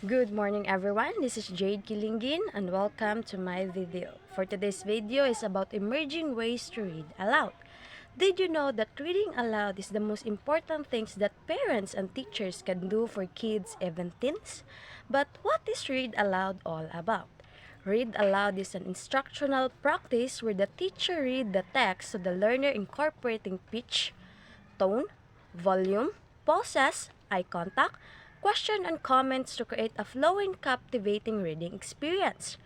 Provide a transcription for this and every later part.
Good morning everyone, this is Jade Kilingin and welcome to my video. For today's video is about emerging ways to read aloud. Did you know that reading aloud is the most important things that parents and teachers can do for kids, even teens? But what is read aloud all about? Read aloud is an instructional practice where the teacher read the text so the learner incorporating pitch, tone, volume, pauses, eye contact, question and comments to create a flowing, captivating reading experience.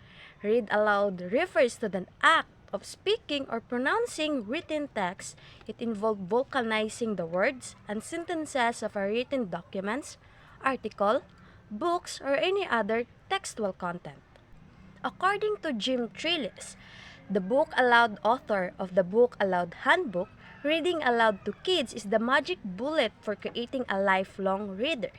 Read aloud refers to the act of speaking or pronouncing written text. It involves vocalizing the words and sentences of a written documents, article, books, or any other textual content. According to Jim Trillis, the book aloud author of the Book Aloud Handbook, reading aloud to kids is the magic bullet for creating a lifelong reader.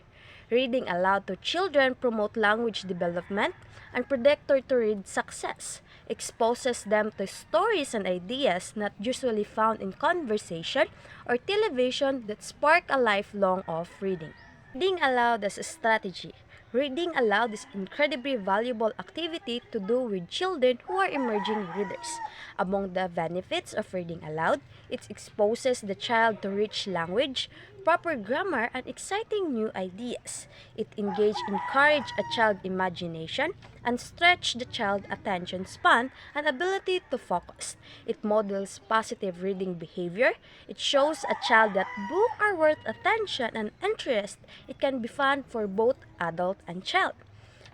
Reading aloud to children promotes language development and predictor to read success, exposes them to stories and ideas not usually found in conversation or television that spark a lifelong of reading. Reading aloud as a strategy. Reading aloud is incredibly valuable activity to do with children who are emerging readers. Among the benefits of reading aloud, it exposes the child to rich language, proper grammar, and exciting new ideas. It encourage a child's imagination and stretch the child's attention span and ability to focus. It models positive reading behavior. It shows a child that books are worth attention and interest. It can be fun for both adult and child.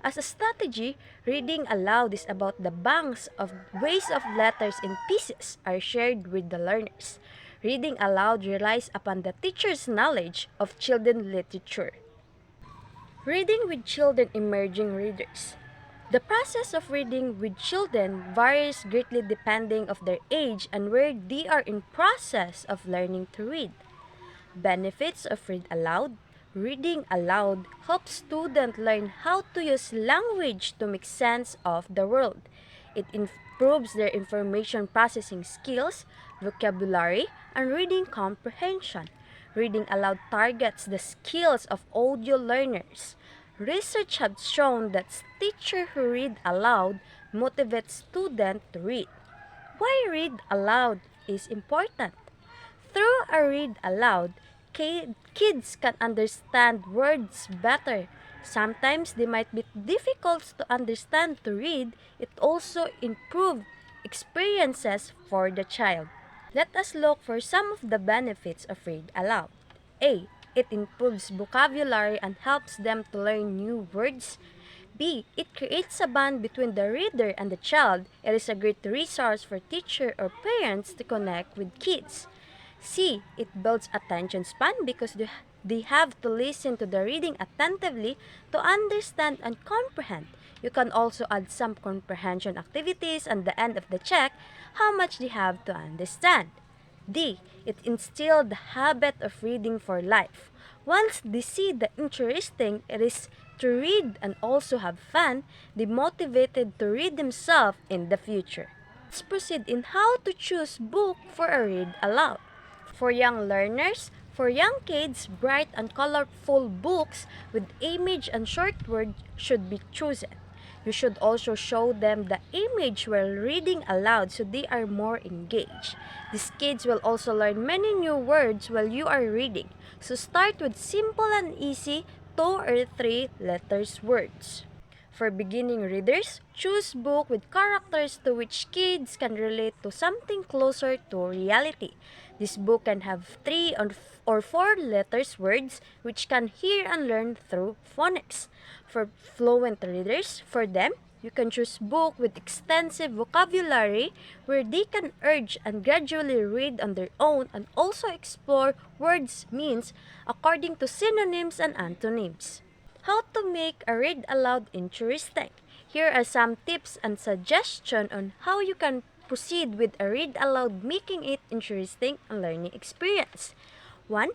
As a strategy, reading aloud is about the banks of ways of letters in pieces are shared with the learners. Reading aloud relies upon the teacher's knowledge of children's literature. Reading with children emerging readers. The process of reading with children varies greatly depending of their age and where they are in process of learning to read. Benefits of read aloud. Reading aloud helps students learn how to use language to make sense of the world. It improves their information processing skills, vocabulary, and reading comprehension. Reading aloud targets the skills of audio learners. Research has shown that teachers who read aloud motivate students to read. Why read aloud is important? Through a read aloud, kids can understand words better. Sometimes they might be difficult to understand to read. It also improves experiences for the child. Let us look for some of the benefits of read aloud. A. It improves vocabulary and helps them to learn new words. B. It creates a bond between the reader and the child. It is a great resource for teachers or parents to connect with kids. C. It builds attention span because they have to listen to the reading attentively to understand and comprehend. You can also add some comprehension activities at the end of the check how much they have to understand. D. It instills the habit of reading for life. Once they see the interesting it is to read and also have fun, they motivated to read themselves in the future. Let's proceed in how to choose book for a read aloud. For young learners, for young kids, bright and colorful books with image and short words should be chosen. You should also show them the image while reading aloud so they are more engaged. These kids will also learn many new words while you are reading. So start with simple and easy 2 or 3 letters words. For beginning readers, choose book with characters to which kids can relate to something closer to reality. This book can have 3 or 4 letters words which can hear and learn through phonics. For fluent readers, for them, you can choose book with extensive vocabulary where they can urge and gradually read on their own and also explore words means according to synonyms and antonyms. How to make a read aloud interesting. Here are some tips and suggestions on how you can proceed with a read aloud making it interesting and learning experience. 1.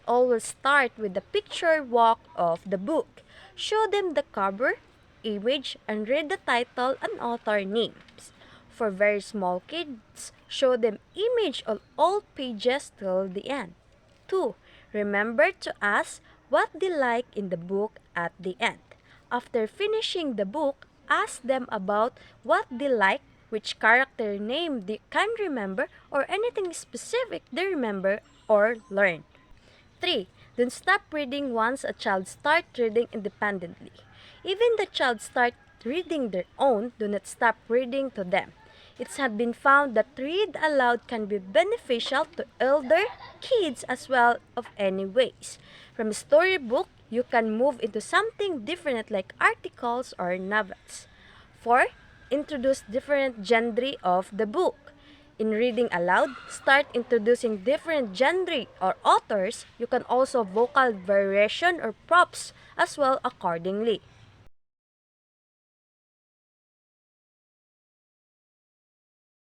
Always start with the picture walk of the book. Show them the cover, image, and read the title and author names. For very small kids, show them image on all pages till the end. 2. Remember to ask what they like in the book at the end. After finishing the book, ask them about what they like, which character name they can remember, or anything specific they remember or learn. 3. Don't stop reading once a child starts reading independently. Even the child start reading their own, do not stop reading to them. It has been found that read aloud can be beneficial to elder, kids as well of any ways. From a storybook, you can move into something different like articles or novels. 4. Introduce different genre of the book. In reading aloud, start introducing different genre or authors. You can also vocal variation or props as well accordingly.